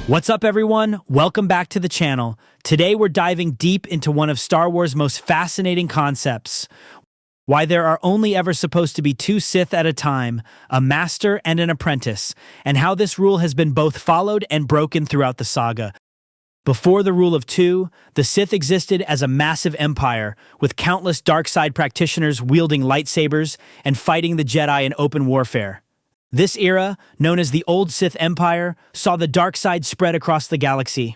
What's up, everyone? Welcome back to the channel. Today we're diving deep into one of Star Wars' most fascinating concepts: why there are only ever supposed to be two Sith at a time, a master and an apprentice, and how this rule has been both followed and broken throughout the saga. Before the Rule of Two, the Sith existed as a massive empire, with countless dark side practitioners wielding lightsabers and fighting the Jedi in open warfare. This era, known as the Old Sith Empire, saw the dark side spread across the galaxy.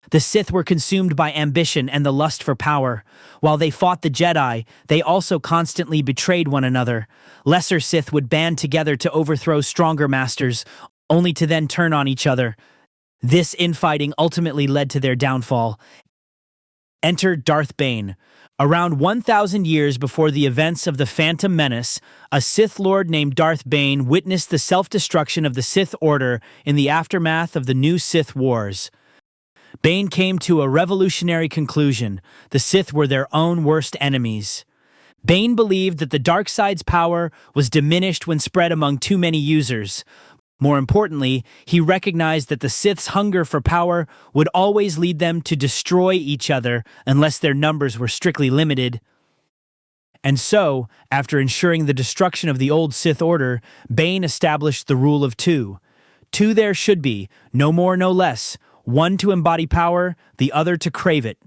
The Sith were consumed by ambition and the lust for power. While they fought the Jedi, they also constantly betrayed one another. Lesser Sith would band together to overthrow stronger masters, only to then turn on each other. This infighting ultimately led to their downfall. Enter Darth Bane. Around 1,000 years before the events of the Phantom Menace, a Sith Lord named Darth Bane witnessed the self-destruction of the Sith Order in the aftermath of the new Sith Wars. Bane came to a revolutionary conclusion: the Sith were their own worst enemies. Bane believed that the dark side's power was diminished when spread among too many users. More importantly, he recognized that the Sith's hunger for power would always lead them to destroy each other unless their numbers were strictly limited. And so, after ensuring the destruction of the old Sith Order, Bane established the Rule of Two. Two there should be, no more, no less, one to embody power, the other to crave it.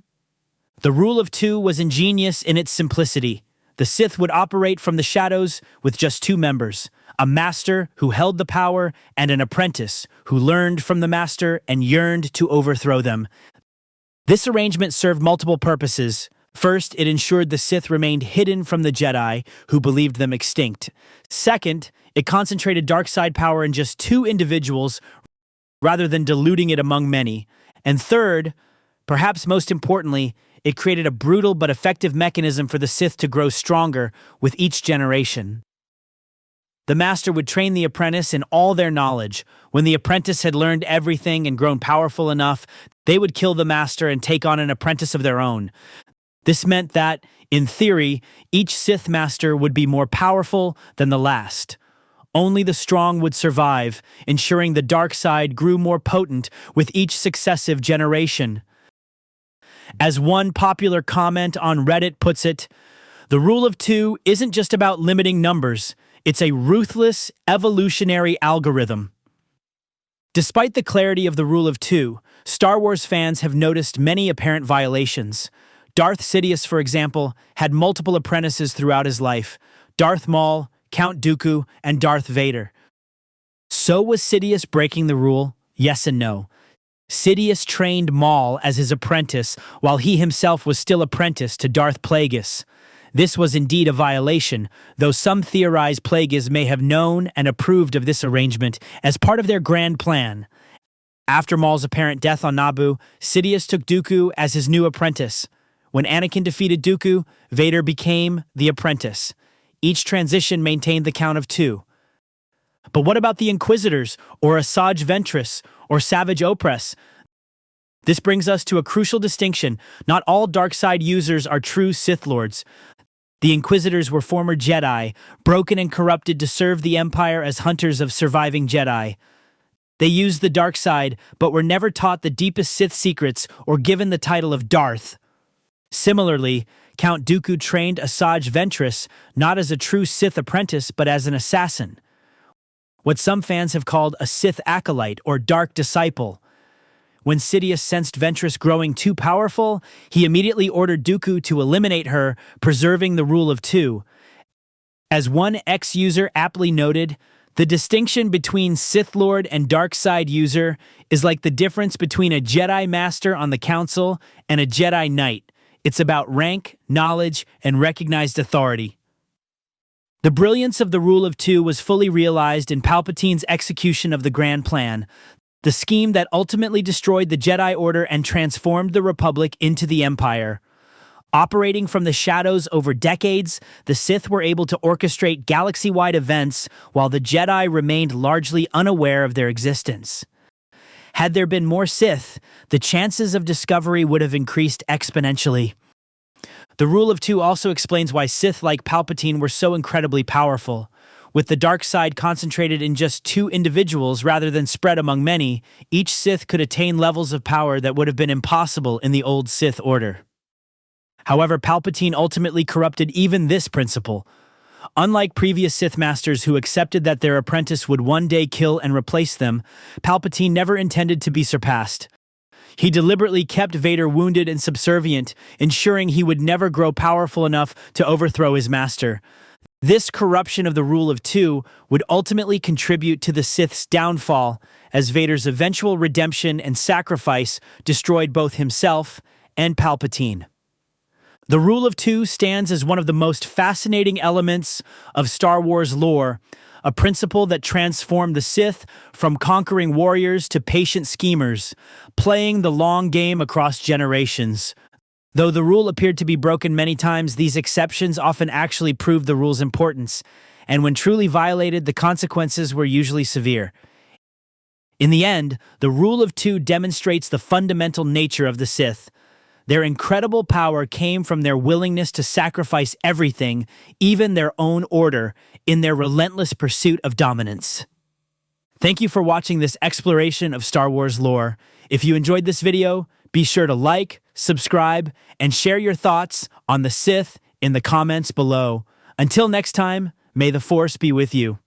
The Rule of Two was ingenious in its simplicity. The Sith would operate from the shadows with just two members: a master who held the power and an apprentice who learned from the master and yearned to overthrow them. This arrangement served multiple purposes. First, it ensured the Sith remained hidden from the Jedi, who believed them extinct. Second, it concentrated dark side power in just two individuals rather than diluting it among many. And third, perhaps most importantly, it created a brutal but effective mechanism for the Sith to grow stronger with each generation. The master would train the apprentice in all their knowledge. When the apprentice had learned everything and grown powerful enough, they would kill the master and take on an apprentice of their own. This meant that, in theory, each Sith master would be more powerful than the last. Only the strong would survive, ensuring the dark side grew more potent with each successive generation. As one popular comment on Reddit puts it, the Rule of Two isn't just about limiting numbers. It's a ruthless, evolutionary algorithm. Despite the clarity of the Rule of Two, Star Wars fans have noticed many apparent violations. Darth Sidious, for example, had multiple apprentices throughout his life: Darth Maul, Count Dooku, and Darth Vader. So was Sidious breaking the rule? Yes and no. Sidious trained Maul as his apprentice while he himself was still apprenticed to Darth Plagueis. This was indeed a violation, though some theorize Plagueis may have known and approved of this arrangement as part of their grand plan. After Maul's apparent death on Naboo, Sidious took Dooku as his new apprentice. When Anakin defeated Dooku, Vader became the apprentice. Each transition maintained the count of two. But what about the Inquisitors, or Asajj Ventress, or Savage Opress? This brings us to a crucial distinction. Not all dark side users are true Sith Lords. The Inquisitors were former Jedi, broken and corrupted to serve the Empire as hunters of surviving Jedi. They used the dark side, but were never taught the deepest Sith secrets or given the title of Darth. Similarly, Count Dooku trained Asajj Ventress not as a true Sith apprentice, but as an assassin. What some fans have called a Sith acolyte or dark disciple. When Sidious sensed Ventress growing too powerful, he immediately ordered Dooku to eliminate her, preserving the Rule of Two. As one ex-user aptly noted, the distinction between Sith Lord and dark side user is like the difference between a Jedi Master on the Council and a Jedi Knight. It's about rank, knowledge, and recognized authority. The brilliance of the Rule of Two was fully realized in Palpatine's execution of the Grand Plan, the scheme that ultimately destroyed the Jedi Order and transformed the Republic into the Empire. Operating from the shadows over decades, the Sith were able to orchestrate galaxy-wide events while the Jedi remained largely unaware of their existence. Had there been more Sith, the chances of discovery would have increased exponentially. The Rule of Two also explains why Sith like Palpatine were so incredibly powerful. With the dark side concentrated in just two individuals rather than spread among many, each Sith could attain levels of power that would have been impossible in the old Sith Order. However, Palpatine ultimately corrupted even this principle. Unlike previous Sith Masters who accepted that their apprentice would one day kill and replace them, Palpatine never intended to be surpassed. He deliberately kept Vader wounded and subservient, ensuring he would never grow powerful enough to overthrow his master. This corruption of the Rule of Two would ultimately contribute to the Sith's downfall, as Vader's eventual redemption and sacrifice destroyed both himself and Palpatine. The Rule of Two stands as one of the most fascinating elements of Star Wars lore, a principle that transformed the Sith from conquering warriors to patient schemers, playing the long game across generations. Though the rule appeared to be broken many times, these exceptions often actually proved the rule's importance, and when truly violated, the consequences were usually severe. In the end, the Rule of Two demonstrates the fundamental nature of the Sith. Their incredible power came from their willingness to sacrifice everything, even their own order, in their relentless pursuit of dominance. Thank you for watching this exploration of Star Wars lore. If you enjoyed this video, be sure to like, subscribe, and share your thoughts on the Sith in the comments below. Until next time, may the Force be with you.